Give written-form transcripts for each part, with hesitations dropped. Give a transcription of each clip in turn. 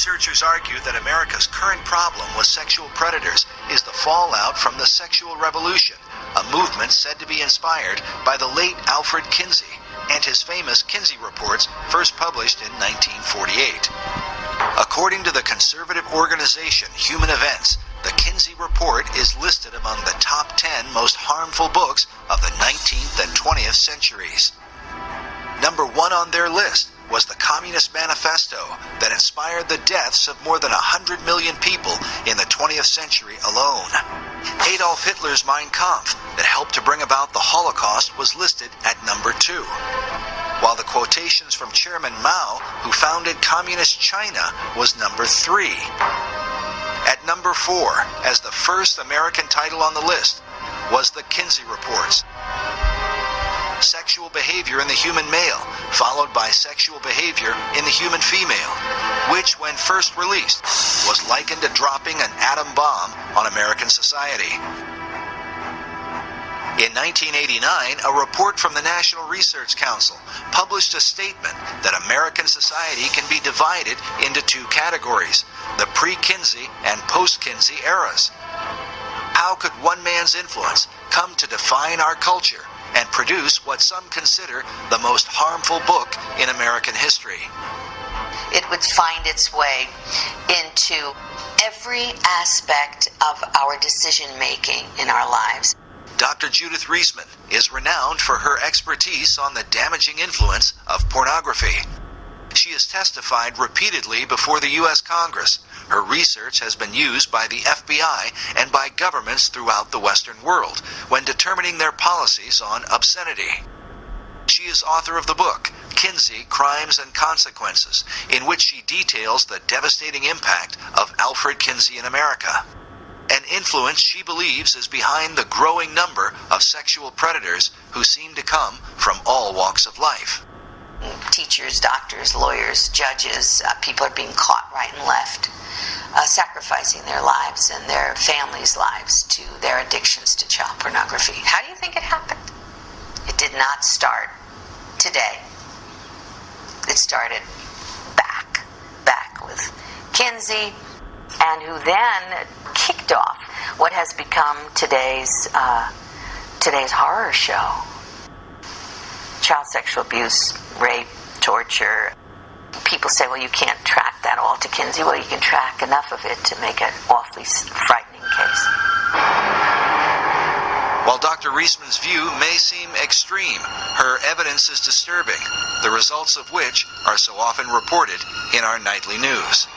researchers argue that America's current problem with sexual predators is the fallout from the sexual revolution, a movement said to be inspired by the late Alfred Kinsey and his famous Kinsey reports, first published in 1948. According to the conservative organization Human Events, the Kinsey Report is listed among the top 10 most harmful books of the 19th and 20th centuries. Number 1 on their list was the Communist Manifesto that inspired the deaths of more than 100 million people in the 20th century alone. Adolf Hitler's Mein Kampf that helped to bring about the Holocaust was listed at number 2. While the quotations from Chairman Mao, who founded Communist China, was number 3. At number 4, as the first American title on the list, was the Kinsey Reports. Sexual behavior in the human male, followed by sexual behavior in the human female, which, when first released, was likened to dropping an atom bomb on American society. In 1989, a report from the National Research Council published a statement that American society can be divided into 2 categories, the pre-Kinsey and post-Kinsey eras. How could one man's influence come to define our culture and produce what some consider the most harmful book in American history? It would find its way into every aspect of our decision-making in our lives. Dr. Judith Reisman is renowned for her expertise on the damaging influence of pornography. She has testified repeatedly before the U.S. Congress. Her research has been used by the FBI and by governments throughout the Western world when determining their policies on obscenity. She is author of the book, Kinsey, Crimes and Consequences, in which she details the devastating impact of Alfred Kinsey in America. An influence she believes is behind the growing number of sexual predators who seem to come from all walks of life. Teachers, doctors, lawyers, judges, people are being caught right and left, sacrificing their lives and their families' lives to their addictions to child pornography. How do you think it happened? It did not start today. It started back with Kinsey, and who then kicked off what has become today's horror show. Child sexual abuse, rape, torture. People say, well, you can't track that all to Kinsey. Well, you can track enough of it to make an awfully frightening case. While Dr. Reisman's view may seem extreme, her evidence is disturbing, the results of which are so often reported in our nightly news.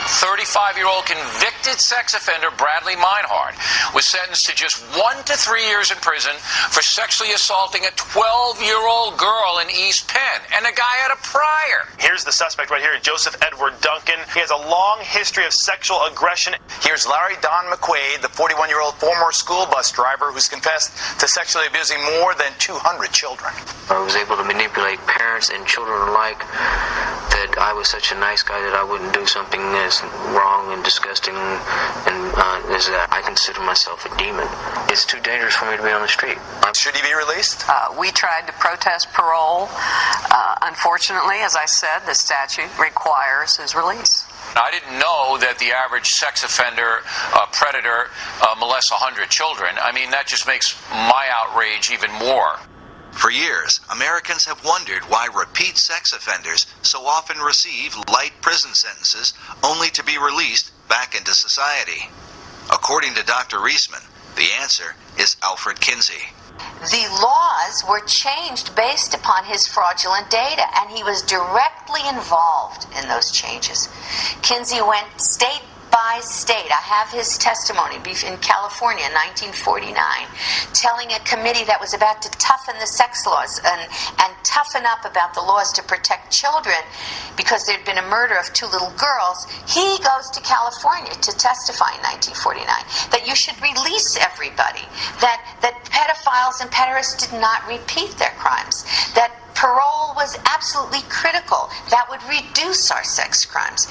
35-year-old convicted sex offender Bradley Meinhardt was sentenced to just 1 to 3 years in prison for sexually assaulting a 12-year-old girl in East Penn, and the guy had a prior. Here's the suspect right here, Joseph Edward Duncan. He has a long history of sexual aggression. Here's Larry Don McQuaid, the 41-year-old former school bus driver who's confessed to sexually abusing more than 200 children. I was able to manipulate parents and children alike, that I was such a nice guy that I wouldn't do something as wrong and disgusting and as that I consider myself a demon. It's too dangerous for me to be on the street. Should he be released? We tried to protest parole. Unfortunately, as I said, the statute requires his release. I didn't know that the average sex offender predator molests 100 children. I mean, that just makes my outrage even more. For years, Americans have wondered why repeat sex offenders so often receive light prison sentences only to be released back into society. According to Dr. Reisman, the answer is Alfred Kinsey. The laws were changed based upon his fraudulent data, and he was directly involved in those changes. Kinsey went state by state. I have his testimony in California in 1949, telling a committee that was about to toughen the sex laws and toughen up about the laws to protect children because there had been a murder of 2 little girls. He goes to California to testify in 1949 that you should release everybody, that pedophiles and pederasts did not repeat their crimes, that parole was absolutely critical. That would reduce our sex crimes.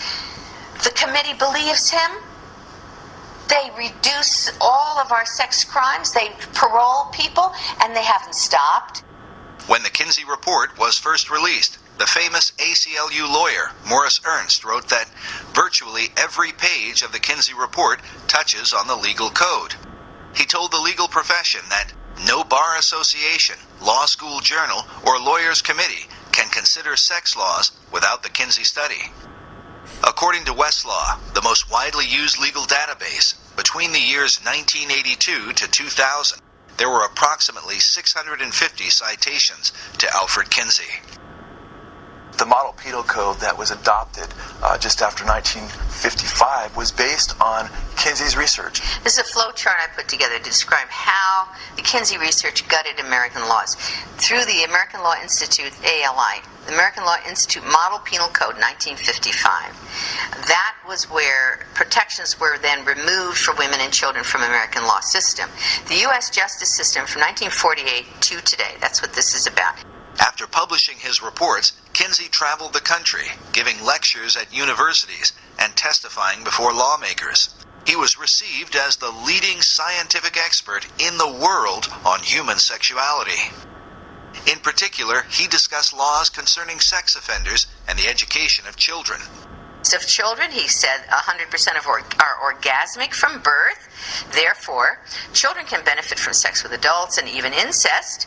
The committee believes him. They reduce all of our sex crimes. They parole people, and they haven't stopped. When the Kinsey Report was first released, The famous ACLU lawyer, Morris Ernst, wrote that virtually every page of the Kinsey report touches on the legal code. He told the legal profession that no bar association, law school journal, or lawyers' committee can consider sex laws without the Kinsey study. According to Westlaw, the most widely used legal database, between the years 1982 to 2000, there were approximately 650 citations to Alfred Kinsey. The model penal code that was adopted just after 1955 was based on Kinsey's research. This is a flow chart I put together to describe how the Kinsey research gutted American laws. Through the American Law Institute, ALI, the American Law Institute Model Penal Code, 1955. That was where protections were then removed for women and children from American law system. The U.S. justice system from 1948 to today, that's what this is about. After publishing his reports, Kinsey traveled the country, giving lectures at universities and testifying before lawmakers. He was received as the leading scientific expert in the world on human sexuality. In particular, he discussed laws concerning sex offenders and the education of children. Of children, he said 100% of are orgasmic from birth. Therefore, children can benefit from sex with adults and even incest,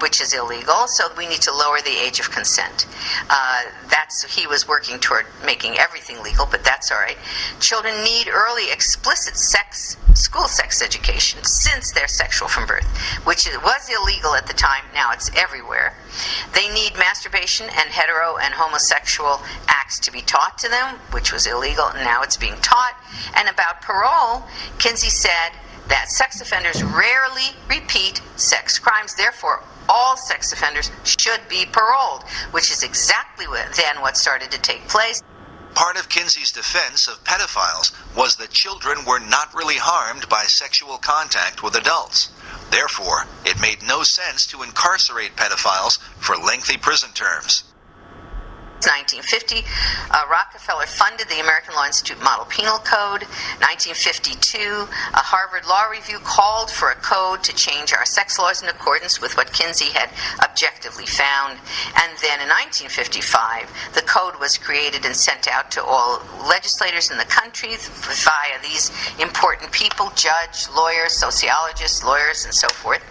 which is illegal. So we need to lower the age of consent. He was working toward making everything legal, but that's all right. Children need early explicit school sex education since they're sexual from birth, which was illegal at the time. Now it's everywhere. They need masturbation and hetero and homosexual acts to be taught to them, which was illegal, and now it's being taught. And about parole, Kinsey said that sex offenders rarely repeat sex crimes. Therefore, all sex offenders should be paroled, which is exactly what started to take place. Part of Kinsey's defense of pedophiles was that children were not really harmed by sexual contact with adults. Therefore, it made no sense to incarcerate pedophiles for lengthy prison terms. 1950, Rockefeller funded the American Law Institute Model Penal Code. 1952, a Harvard Law Review called for a code to change our sex laws in accordance with what Kinsey had objectively found. And then in 1955, the code was created and sent out to all legislators in the country via these important people, judge, lawyers, sociologists, lawyers, and so forth.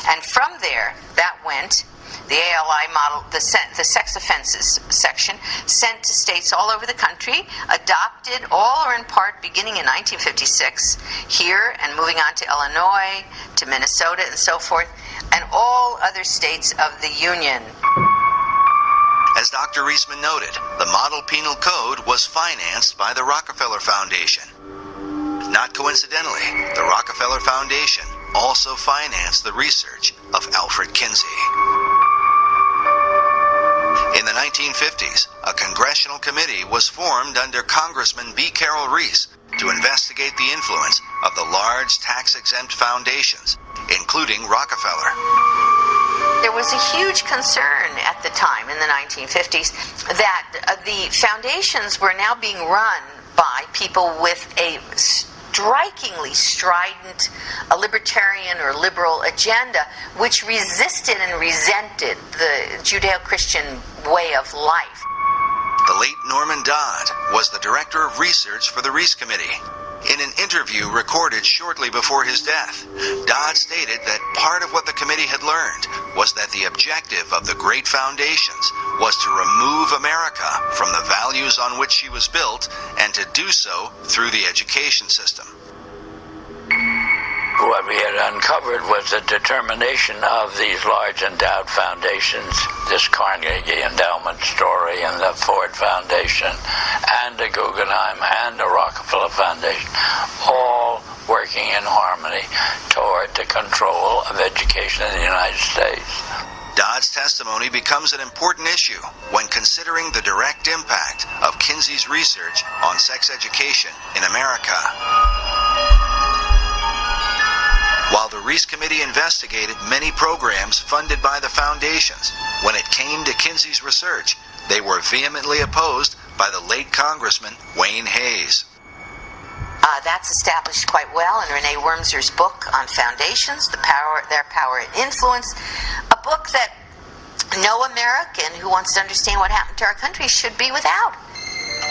And from there, that went the ALI model, the sex offenses section, sent to states all over the country, adopted all or in part beginning in 1956 here and moving on to Illinois, to Minnesota and so forth, and all other states of the Union. As Dr. Reisman noted, the Model Penal Code was financed by the Rockefeller Foundation. Not coincidentally, the Rockefeller Foundation also financed the research of Alfred Kinsey. In the 1950s, a congressional committee was formed under Congressman B. Carroll Reese to investigate the influence of the large tax-exempt foundations, including Rockefeller. There was a huge concern at the time in the 1950s that the foundations were now being run by people with a strikingly strident, a libertarian or liberal agenda, which resisted and resented the Judeo-Christian way of life. The late Norman Dodd was the director of research for the Reese Committee. In an interview recorded shortly before his death, Dodd stated that part of what the committee had learned was that the objective of the great foundations was to remove America from the values on which she was built, and to do so through the education system. What we had uncovered was the determination of these large endowed foundations, this Carnegie Endowment story and the Ford Foundation and the Guggenheim and the Rockefeller Foundation, all working in harmony toward the control of education in the United States. Dodd's testimony becomes an important issue when considering the direct impact of Kinsey's research on sex education in America. While the Reese Committee investigated many programs funded by the foundations, when it came to Kinsey's research, they were vehemently opposed by the late Congressman Wayne Hayes. That's established quite well in Renee Wormser's book on foundations, their power and influence, a book that no American who wants to understand what happened to our country should be without.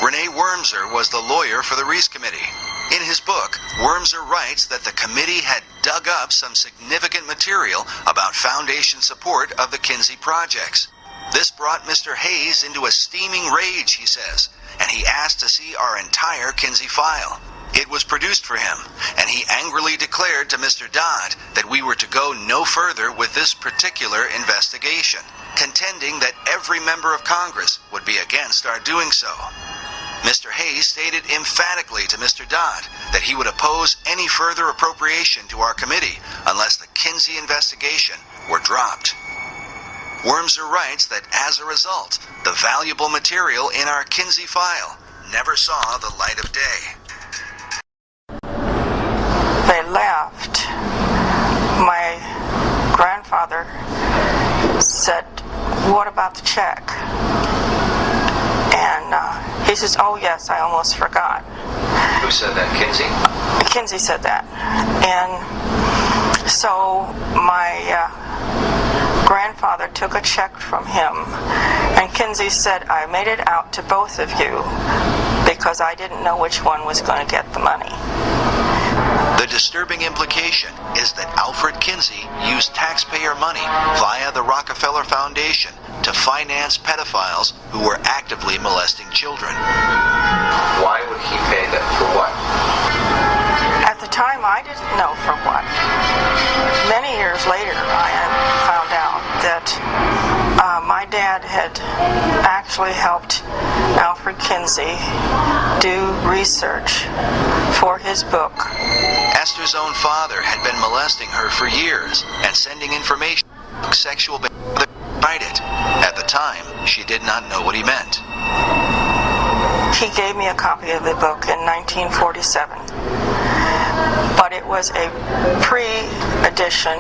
Renee Wormser was the lawyer for the Reese Committee. In his book, Wormser writes that the committee had dug up some significant material about Foundation support of the Kinsey projects. This brought Mr. Hayes into a steaming rage, he says, and he asked to see our entire Kinsey file. It was produced for him, and he angrily declared to Mr. Dodd that we were to go no further with this particular investigation, contending that every member of Congress would be against our doing so. Mr. Hayes stated emphatically to Mr. Dodd that he would oppose any further appropriation to our committee unless the Kinsey investigation were dropped. Wormser writes that as a result, the valuable material in our Kinsey file never saw the light of day. They left. My grandfather said, "What about the check?" And he says, "Oh yes, I almost forgot." Who said that, Kinsey? Kinsey said that. And so my grandfather took a check from him, and Kinsey said, "I made it out to both of you because I didn't know which one was going to get the money." The disturbing implication is that Alfred Kinsey used taxpayer money via the Rockefeller Foundation to finance pedophiles who were actively molesting children. Why would he pay them? For what? At the time, I didn't know for what. Many years later, I found out that my dad had actually helped Alfred Kinsey do research for his book. Esther's own father had been molesting her for years and sending information about sexual behavior. At the time, she did not know what he meant. He gave me a copy of the book in 1947, but it was a pre-edition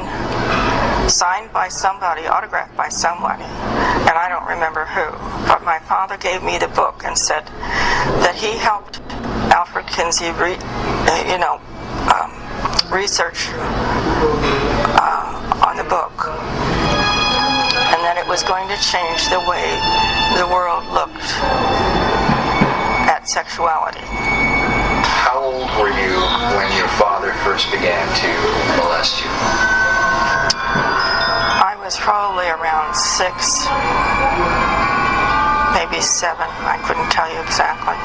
signed by somebody, autographed by somebody, and I don't remember who. But my father gave me the book and said that he helped Alfred Kinsey research on the book, and that it was going to change the way the world looked at sexuality. How old were you when your father first began to molest you? I was probably around 6, maybe 7. I couldn't tell you exactly.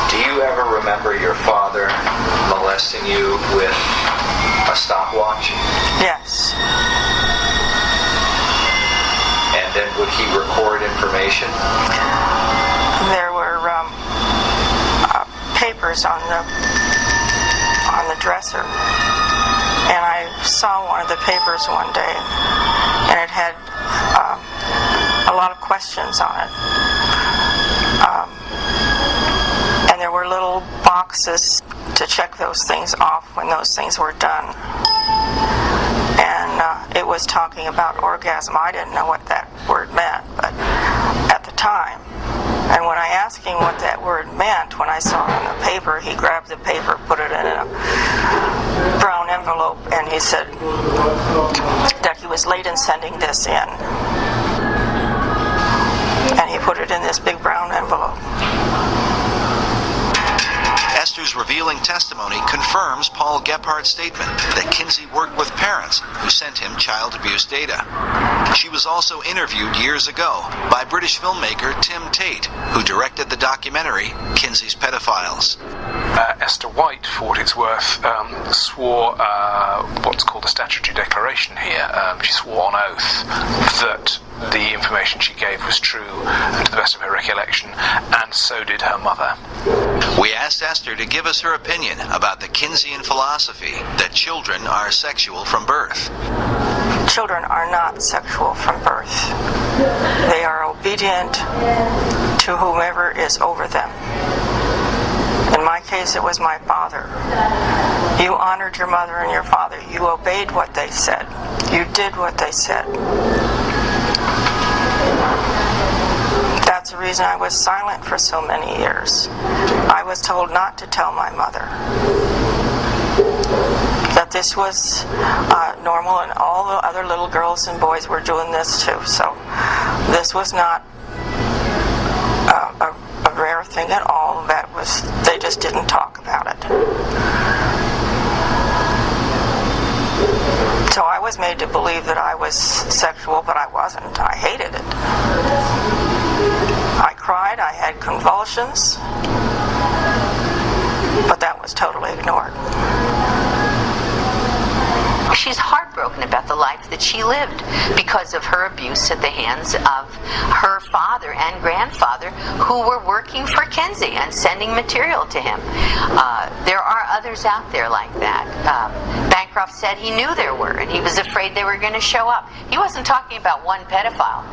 Do you ever remember your father molesting you with a stopwatch? Yes. And then would he record information? There were papers on the dresser, and I saw one of the papers one day, and it had a lot of questions on it. And there were little boxes to check those things off when those things were done. And it was talking about orgasm. I didn't know what that word meant, but at the time. And when I asked him what that word meant, when I saw it on the paper, he grabbed the paper, put it in a brown envelope, and he said that he was late in sending this in. And he put it in this big brown envelope. Esther's revealing testimony confirms Paul Gephardt's statement that Kinsey worked with parents who sent him child abuse data. She was also interviewed years ago by British filmmaker Tim Tate, who directed the documentary Kinsey's Pedophiles. Esther White, for what it's worth, swore what's called a statutory declaration here. She swore on oath that the information she gave was true and to the best of her recollection, and so did her mother. We asked Esther to give us her opinion about the Kinseyan philosophy that children are sexual from birth. Children are not sexual from birth. They are obedient to whomever is over them. In my case, it was my father. You honored your mother and your father. You obeyed what they said. You did what they said. That's the reason I was silent for so many years. I was told not to tell my mother. that this was normal, and all the other little girls and boys were doing this too. So this was not a rare thing at all. That was, they just didn't talk about it. So I was made to believe that I was sexual, but I wasn't. I hated it. I cried, I had convulsions, but that was totally ignored. She's heartbroken about the life that she lived because of her abuse at the hands of her father and grandfather, who were working for Kinsey and sending material to him. There are others out there like that. Bancroft said he knew there were, and he was afraid they were going to show up. He wasn't talking about one pedophile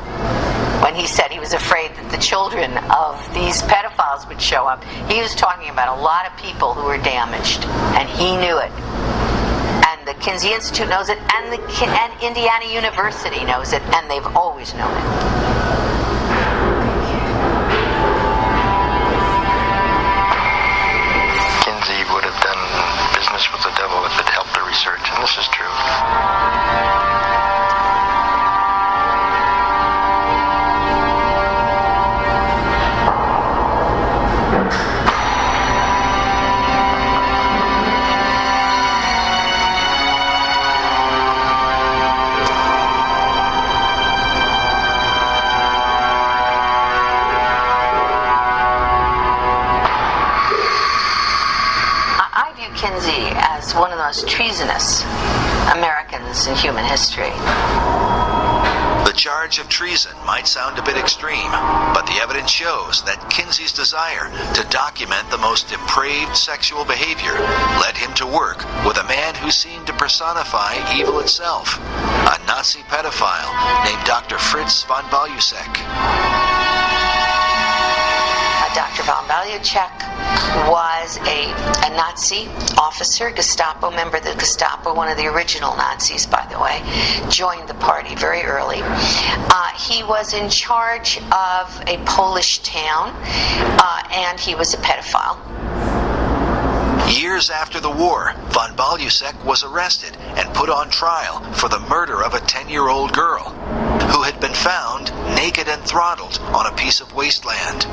when he said he was afraid that the children of these pedophiles would show up. He was talking about a lot of people who were damaged, and he knew it. And the Kinsey Institute knows it, and Indiana University knows it, and they've always known it. Kinsey would have done business with the devil if it helped the research, and this is true. Kinsey as one of the most treasonous Americans in human history. The charge of treason might sound a bit extreme, but the evidence shows that Kinsey's desire to document the most depraved sexual behavior led him to work with a man who seemed to personify evil itself, a Nazi pedophile named Dr. Fritz von Balusek. Dr. von Balusek was a Nazi officer, Gestapo member of the Gestapo, one of the original Nazis, by the way, joined the party very early. He was in charge of a Polish town, and he was a pedophile. Years after the war, von Balusek was arrested and put on trial for the murder of a 10-year-old girl who had been found naked and throttled on a piece of wasteland.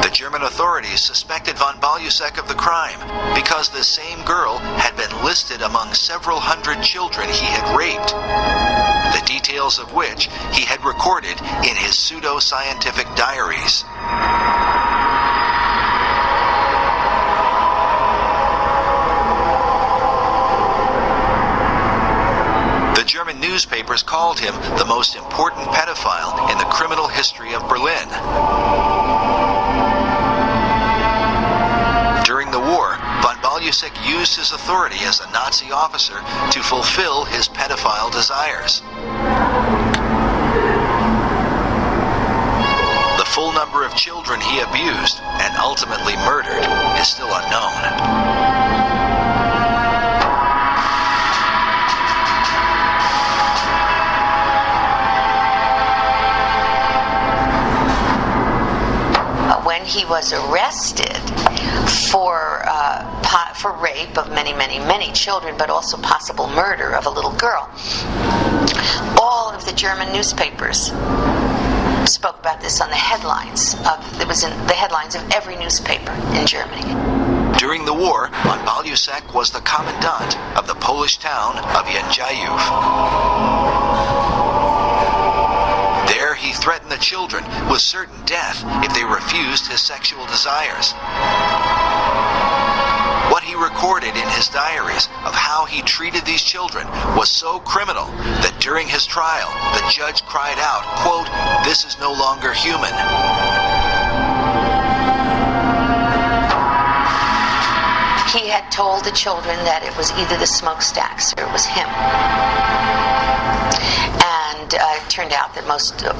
The German authorities suspected von Balusek of the crime because the same girl had been listed among several hundred children he had raped, the details of which he had recorded in his pseudo-scientific diaries. The German newspapers called him the most important pedophile in the criminal history of Berlin. During the war, von Balusek used his authority as a Nazi officer to fulfill his pedophile desires. The full number of children he abused and ultimately murdered is still unknown. When he was arrested for rape of many children, but also possible murder of a little girl, all of the German newspapers spoke about this on the headlines. It was in the headlines of every newspaper in Germany. During the war, von Balusek was the commandant of the Polish town of Jędrzejów. There he threatened the children with certain death if they refused his sexual desires. What he recorded in his diaries of how he treated these children was so criminal that during his trial, the judge cried out, quote, "This is no longer human." He had told the children that it was either the smokestacks or it was him. And it turned out that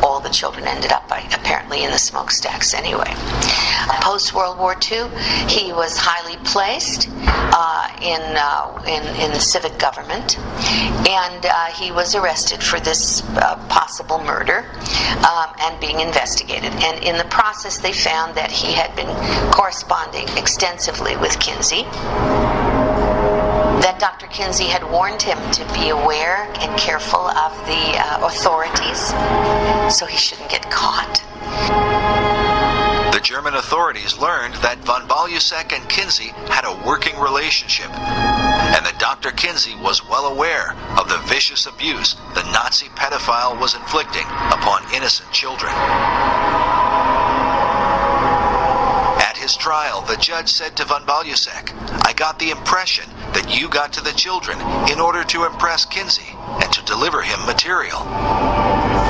all the children ended up apparently in the smokestacks anyway. Post-World War II, he was highly placed in the civic government, and he was arrested for this possible murder and being investigated. And in the process, they found that he had been corresponding extensively with Kinsey. that Dr. Kinsey had warned him to be aware and careful of the authorities so he shouldn't get caught. The German authorities learned that von Balusek and Kinsey had a working relationship, and that Dr. Kinsey was well aware of the vicious abuse the Nazi pedophile was inflicting upon innocent children. At his trial, the judge said to von Balusek, "I got the impression that you got to the children in order to impress Kinsey and to deliver him material."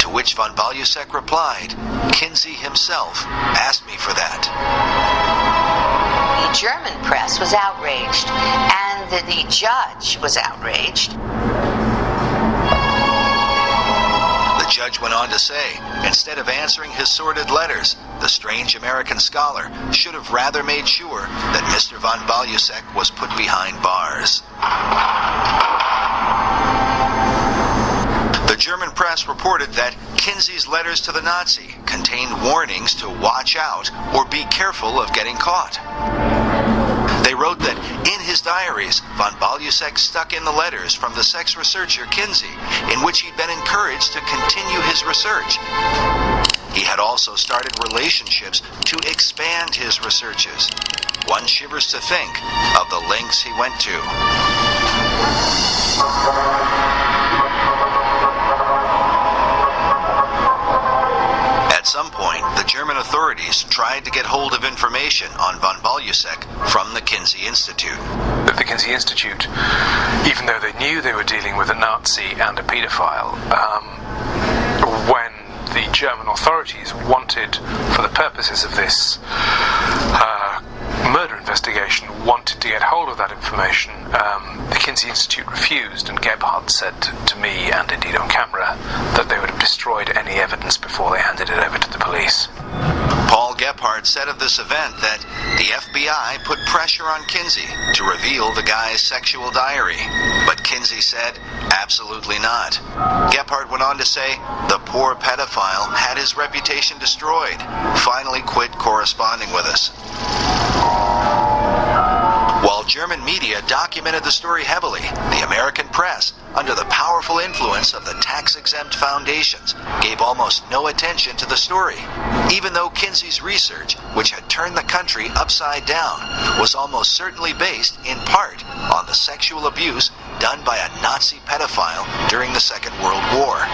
To which von Balusek replied, "Kinsey himself asked me for that." The German press was outraged, and the judge was outraged. The judge went on to say, instead of answering his sordid letters, the strange American scholar should have rather made sure that Mr. von Balusek was put behind bars. The German press reported that Kinsey's letters to the Nazi contained warnings to watch out or be careful of getting caught. They wrote that in his diaries, von Balusek stuck in the letters from the sex researcher Kinsey, in which he'd been encouraged to continue his research. He had also started relationships to expand his researches. One shivers to think of the lengths he went to. At some point, the German authorities tried to get hold of information on von Balusek from the Kinsey Institute. The Kinsey Institute, even though they knew they were dealing with a Nazi and a paedophile, when the German authorities wanted, for the purposes of this murder investigation, wanted to get hold of that information, the Kinsey Institute refused, and Gebhardt said to me, and indeed on camera, that they would have destroyed any evidence before they handed it over to the police. Paul Gebhardt said of this event that the FBI put pressure on Kinsey to reveal the guy's sexual diary, but Kinsey said absolutely not. Gebhardt went on to say the poor pedophile had his reputation destroyed, finally quit corresponding with us. While German media documented the story heavily, the American press, under the powerful influence of the tax-exempt foundations, gave almost no attention to the story, even though Kinsey's research, which had turned the country upside down, was almost certainly based in part on the sexual abuse done by a Nazi pedophile during the Second World War.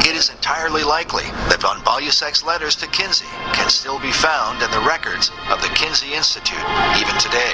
It is entirely likely that von Balusek's letters to Kinsey can still be found in the records of the Kinsey Institute even today.